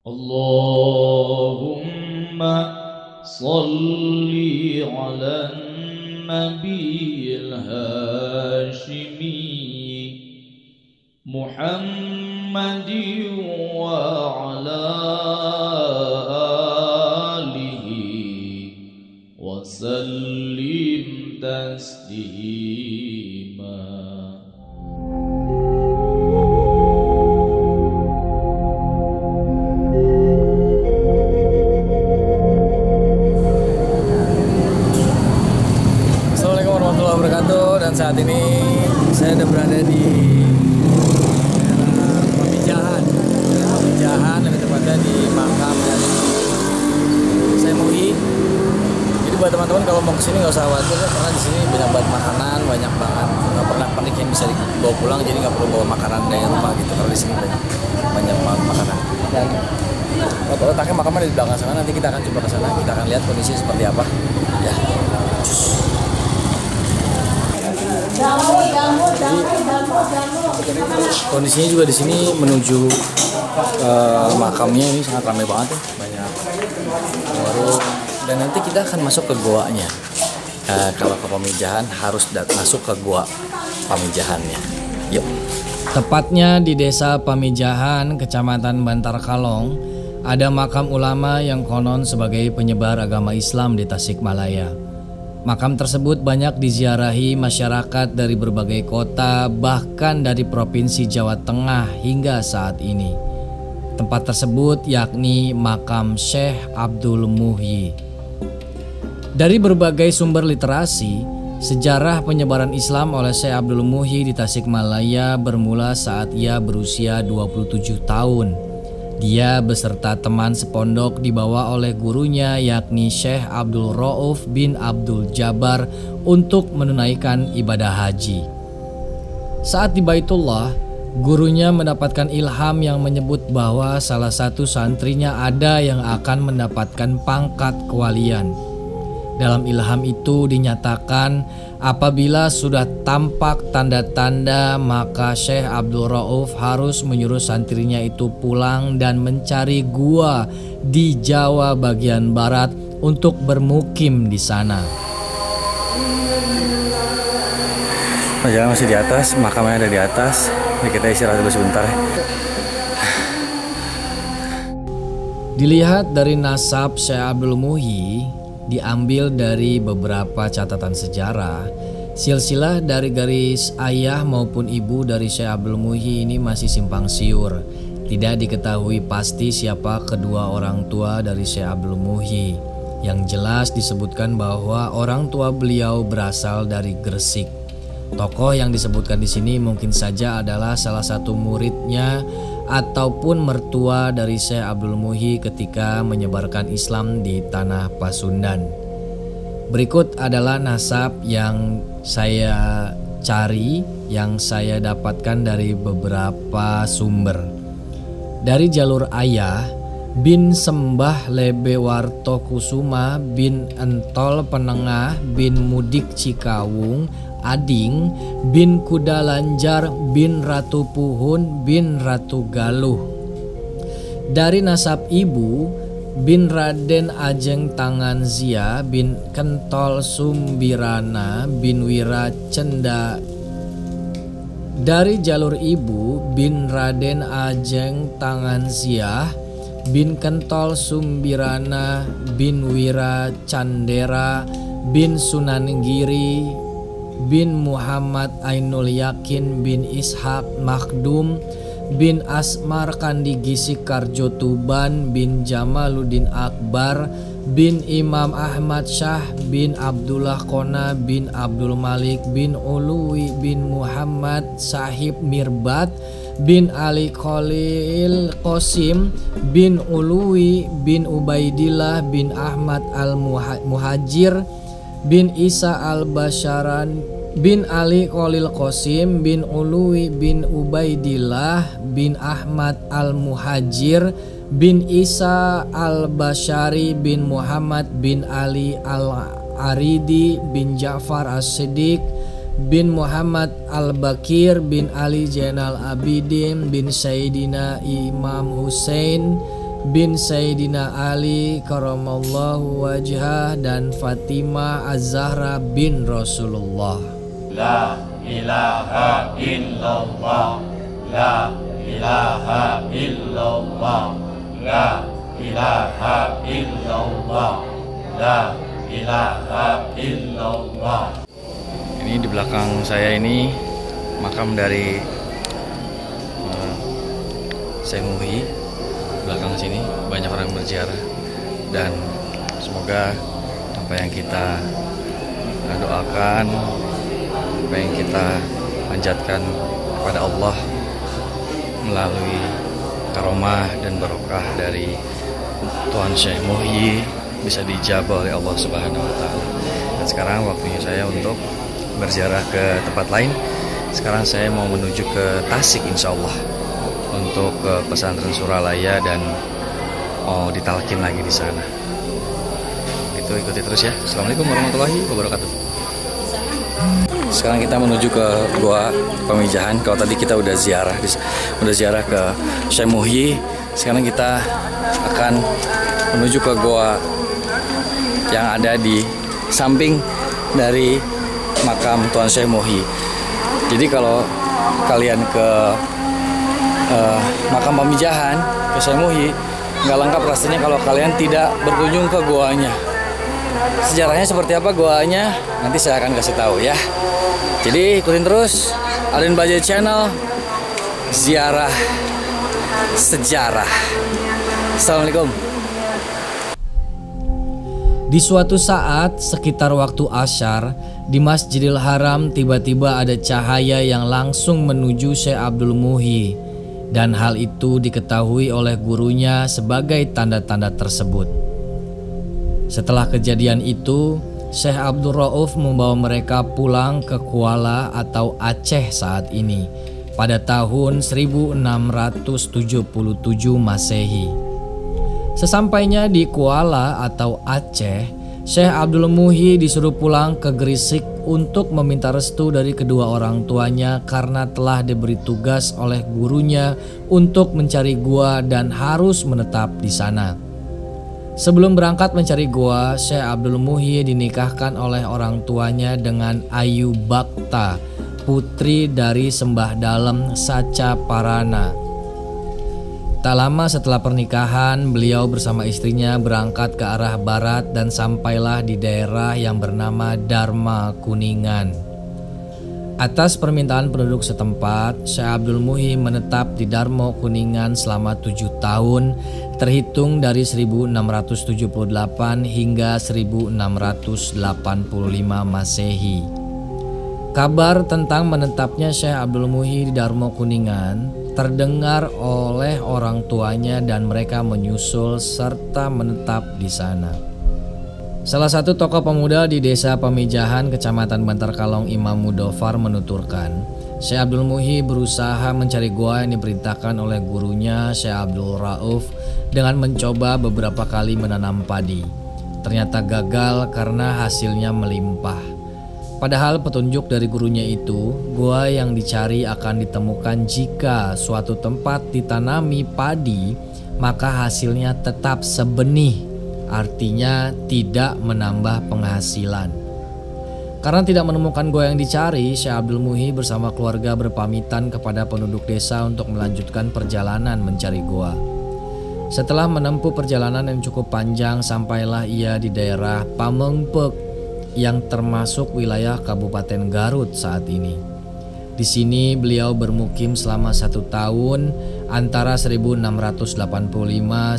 اللهم صل على النبي الهاشمي محمد وعلى آله وسلم تسليما. Assalamualaikum warahmatullahi wabarakatuh. Dan saat ini saya sudah berada di Pamijahan, lebih tepatnya di makam dari Syekh Muhyi. Jadi buat teman-teman kalau mau kesini nggak usah khawatir ya, karena di sini banyak banget makanan, banyak banget nggak pernah panik yang bisa dibawa pulang, jadi nggak perlu bawa makanan dari rumah gitu. Kalau di sini banyak banget makanan. Dan letaknya makamnya di belakang sana. Nanti kita akan coba ke sana, kita akan lihat kondisi seperti apa. Ya. Kondisinya juga di sini menuju makamnya ini sangat ramai banget ya, banyak warung, dan nanti kita akan masuk ke goanya. Kalau ke Pamijahan harus masuk ke goa Pamijahannya. Yuk. Tepatnya di desa Pamijahan, Kecamatan Bantar Kalong, ada makam ulama yang konon sebagai penyebar agama Islam di Tasikmalaya. Makam tersebut banyak diziarahi masyarakat dari berbagai kota, bahkan dari Provinsi Jawa Tengah hingga saat ini. Tempat tersebut yakni makam Syekh Abdul Muhyi. Dari berbagai sumber literasi, sejarah penyebaran Islam oleh Syekh Abdul Muhyi di Tasikmalaya bermula saat ia berusia 27 tahun. Dia beserta teman sepondok dibawa oleh gurunya yakni Syekh Abdul Rauf bin Abdul Jabbar untuk menunaikan ibadah haji. Saat di Baitullah, gurunya mendapatkan ilham yang menyebut bahwa salah satu santrinya ada yang akan mendapatkan pangkat kewalian. Dalam ilham itu dinyatakan apabila sudah tampak tanda-tanda maka Syekh Abdul Rauf harus menyuruh santrinya itu pulang dan mencari gua di Jawa bagian barat untuk bermukim di sana. Jalan masih di atas, makamnya ada di atas. Jadi kita istirahat dulu sebentar ya. Dilihat dari nasab Syekh Abdul Muhyi, diambil dari beberapa catatan sejarah, silsilah dari garis ayah maupun ibu dari Syekh Abdul Muhyi ini masih simpang siur. Tidak diketahui pasti siapa kedua orang tua dari Syekh Abdul Muhyi. Yang jelas disebutkan bahwa orang tua beliau berasal dari Gresik. Tokoh yang disebutkan di sini mungkin saja adalah salah satu muridnya ataupun mertua dari Syekh Abdul Muhyi ketika menyebarkan Islam di tanah Pasundan. Berikut adalah nasab yang saya cari, yang saya dapatkan dari beberapa sumber. Dari jalur ayah, bin Sembah Lebewarto Kusuma bin Entol Penengah bin Mudik Cikawung Ading bin Kuda Lanjar bin Ratu Puhun bin Ratu Galuh. Dari nasab ibu, bin Raden Ajeng Tangan Zia bin Kentol Sumbirana bin Wiracenda. Dari jalur ibu, bin Raden Ajeng Tangan Zia bin Kentol Sumbirana bin Wiracandera bin Sunanggiri bin Muhammad Ainul Yakin bin Ishak Makdum bin Asmar Kandigisi Karjo Tuban bin Jamaluddin Akbar bin Imam Ahmad Syah bin Abdullah Kona bin Abdul Malik bin Uluwi bin Muhammad Sahib Mirbat bin Ali Khalil Qasim bin Uluwi bin Ubaidillah bin Ahmad Al-Muhajir bin Isa Al-Basharan bin Ali Khalil Qasim bin Uluwi bin Ubaidillah bin Ahmad Al-Muhajir bin Isa Al-Bashari bin Muhammad bin Ali Al-Aridi bin Ja'far As-Siddiq bin Muhammad Al-Bakir bin Ali Zainal Abidin bin Sayyidina Imam Hussein bin Sayyidina Ali karamallahu wajhah dan Fatimah Az-Zahra bin Rasulullah. La ilaha illallah, la ilaha illallah, la ilaha illallah, la ilaha illallah. Ini di belakang saya ini makam dari Syekh Muhyi. Belakang sini banyak orang berziarah, dan semoga apa yang kita doakan, apa yang kita panjatkan kepada Allah melalui karomah dan barokah dari Tuhan Syekh Muhyi bisa dijabah oleh Allah Subhanahu wa taala. Dan sekarang waktunya saya untuk berziarah ke tempat lain. Sekarang saya mau menuju ke Tasik insya Allah untuk ke pesantren Suralaya dan mau ditalkin lagi di sana. Itu ikuti terus ya. Assalamualaikum warahmatullahi wabarakatuh. Sekarang kita menuju ke Gua Pamijahan. Kalau tadi kita udah ziarah ke Syekh Muhyi, sekarang kita akan menuju ke gua yang ada di samping dari makam Tuan Syekh Muhyi. Jadi kalau kalian ke makam Pamijahan ke Syekh Muhyi, nggak lengkap rasanya kalau kalian tidak berkunjung ke goanya. Sejarahnya seperti apa goanya nanti saya akan kasih tahu ya. Jadi ikutin terus Aden Bajai Channel ziarah sejarah. Assalamualaikum. Di suatu saat sekitar waktu Asyar di Masjidil Haram, tiba-tiba ada cahaya yang langsung menuju Syekh Abdul Muhyi, dan hal itu diketahui oleh gurunya sebagai tanda-tanda tersebut. Setelah kejadian itu, Syekh Abdul Rauf membawa mereka pulang ke Kuala atau Aceh saat ini pada tahun 1677 Masehi. Sesampainya di Kuala atau Aceh, Syekh Abdul Muhyi disuruh pulang ke Gresik untuk meminta restu dari kedua orang tuanya karena telah diberi tugas oleh gurunya untuk mencari gua dan harus menetap di sana. Sebelum berangkat mencari gua, Syekh Abdul Muhyi dinikahkan oleh orang tuanya dengan Ayu Bakta, putri dari Sembah Dalem Saca Parana. Tak lama setelah pernikahan, beliau bersama istrinya berangkat ke arah barat dan sampailah di daerah yang bernama Dharma Kuningan. Atas permintaan penduduk setempat, Syekh Abdul Muhyi menetap di Dharma Kuningan selama 7 tahun, terhitung dari 1678 hingga 1685 Masehi. Kabar tentang menetapnya Syekh Abdul Muhyi di Dharma Kuningan terdengar oleh orang tuanya dan mereka menyusul serta menetap di sana. Salah satu tokoh pemuda di desa Pamijahan, Kecamatan Bantar Kalong, Imam Mudofar menuturkan, Syekh Abdul Muhyi berusaha mencari gua yang diperintahkan oleh gurunya Syekh Abdul Rauf dengan mencoba beberapa kali menanam padi. Ternyata gagal karena hasilnya melimpah. Padahal petunjuk dari gurunya itu, gua yang dicari akan ditemukan jika suatu tempat ditanami padi, maka hasilnya tetap sebenih, artinya tidak menambah penghasilan. Karena tidak menemukan gua yang dicari, Syekh Abdul Muhyi bersama keluarga berpamitan kepada penduduk desa untuk melanjutkan perjalanan mencari gua. Setelah menempuh perjalanan yang cukup panjang, sampailah ia di daerah Pamengpek yang termasuk wilayah Kabupaten Garut saat ini. Di sini beliau bermukim selama 1 tahun antara 1685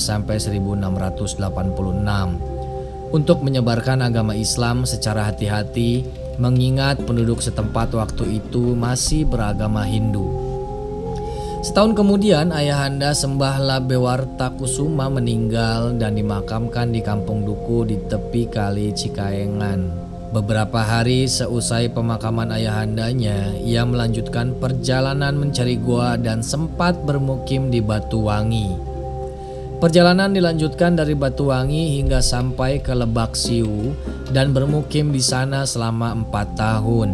sampai 1686 untuk menyebarkan agama Islam secara hati-hati, mengingat penduduk setempat waktu itu masih beragama Hindu. Setahun kemudian ayahanda Sembah Labewarta Kusuma meninggal dan dimakamkan di Kampung Duku di tepi Kali Cikaengan. Beberapa hari seusai pemakaman ayahandanya, ia melanjutkan perjalanan mencari gua dan sempat bermukim di Batuwangi. Perjalanan dilanjutkan dari Batuwangi hingga sampai ke Lebak Siu dan bermukim di sana selama 4 tahun.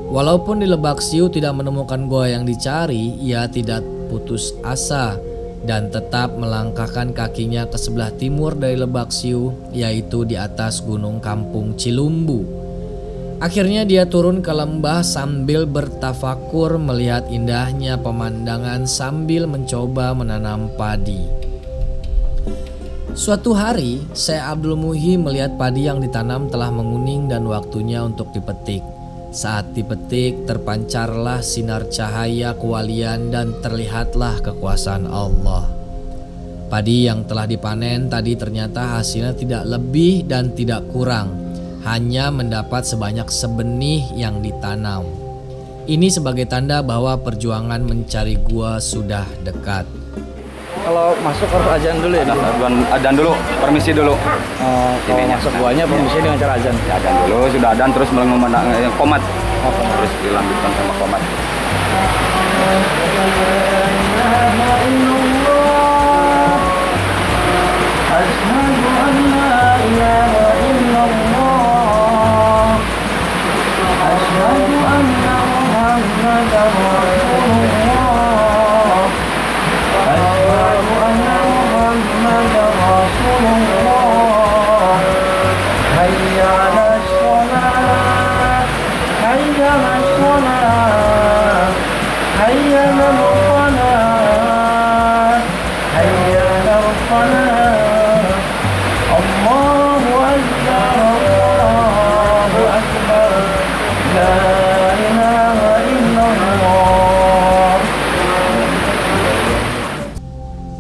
Walaupun di Lebak Siu tidak menemukan gua yang dicari, ia tidak putus asa dan tetap melangkahkan kakinya ke sebelah timur dari Lebak Siu, yaitu di atas Gunung Kampung Cilumbu. Akhirnya dia turun ke lembah sambil bertafakur melihat indahnya pemandangan sambil mencoba menanam padi. Suatu hari, Syekh Abdul Muhyi melihat padi yang ditanam telah menguning dan waktunya untuk dipetik. Saat dipetik, terpancarlah sinar cahaya kewalian dan terlihatlah kekuasaan Allah. Padi yang telah dipanen tadi ternyata hasilnya tidak lebih dan tidak kurang, hanya mendapat sebanyak sebenih yang ditanam. Ini sebagai tanda bahwa perjuangan mencari gua sudah dekat. Kalau masuk harus azan dulu ya? Azan dulu, permisi dulu. Kalau masuk guanya permisi dengan cara azan? Ya, azan dulu, sudah azan terus mengumandang qomat. Terus dilanjutkan sama qomat.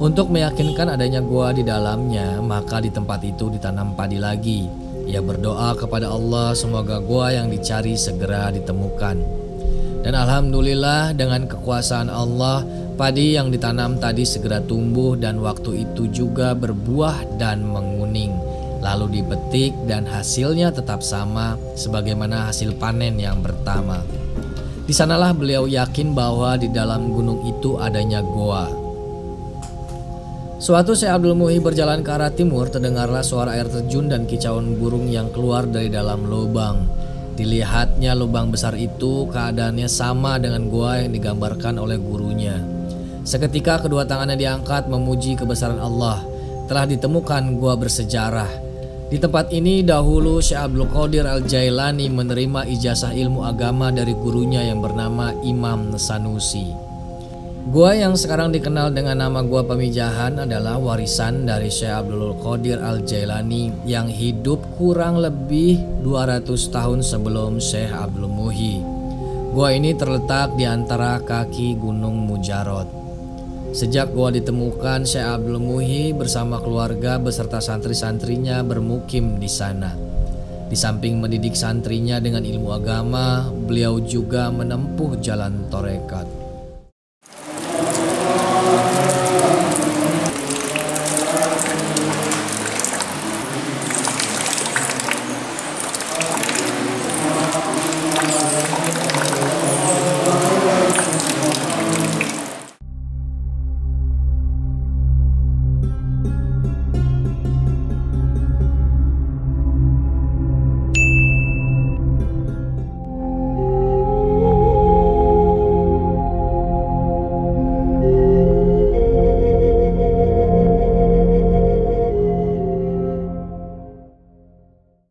Untuk meyakinkan adanya gua di dalamnya, maka di tempat itu ditanam padi lagi. Ia berdoa kepada Allah semoga gua yang dicari segera ditemukan. Dan alhamdulillah dengan kekuasaan Allah, padi yang ditanam tadi segera tumbuh dan waktu itu juga berbuah dan menguning. Lalu dipetik dan hasilnya tetap sama sebagaimana hasil panen yang pertama. Di sanalah beliau yakin bahwa di dalam gunung itu adanya goa. Suatu Syekh Abdul Muhyi berjalan ke arah timur, terdengarlah suara air terjun dan kicauan burung yang keluar dari dalam lubang. Dilihatnya lubang besar itu keadaannya sama dengan gua yang digambarkan oleh gurunya. Seketika kedua tangannya diangkat memuji kebesaran Allah. Telah ditemukan gua bersejarah. Di tempat ini dahulu Syekh Abdul Qadir Al-Jailani menerima ijazah ilmu agama dari gurunya yang bernama Imam Sanusi. Gua yang sekarang dikenal dengan nama Gua Pamijahan adalah warisan dari Syekh Abdul Qadir Al-Jailani yang hidup kurang lebih 200 tahun sebelum Syekh Abdul Muhyi. Gua ini terletak di antara kaki Gunung Mujarot. Sejak gua ditemukan, Syekh Abdul Muhyi bersama keluarga beserta santri-santrinya bermukim di sana. Di samping mendidik santrinya dengan ilmu agama, beliau juga menempuh jalan torekat.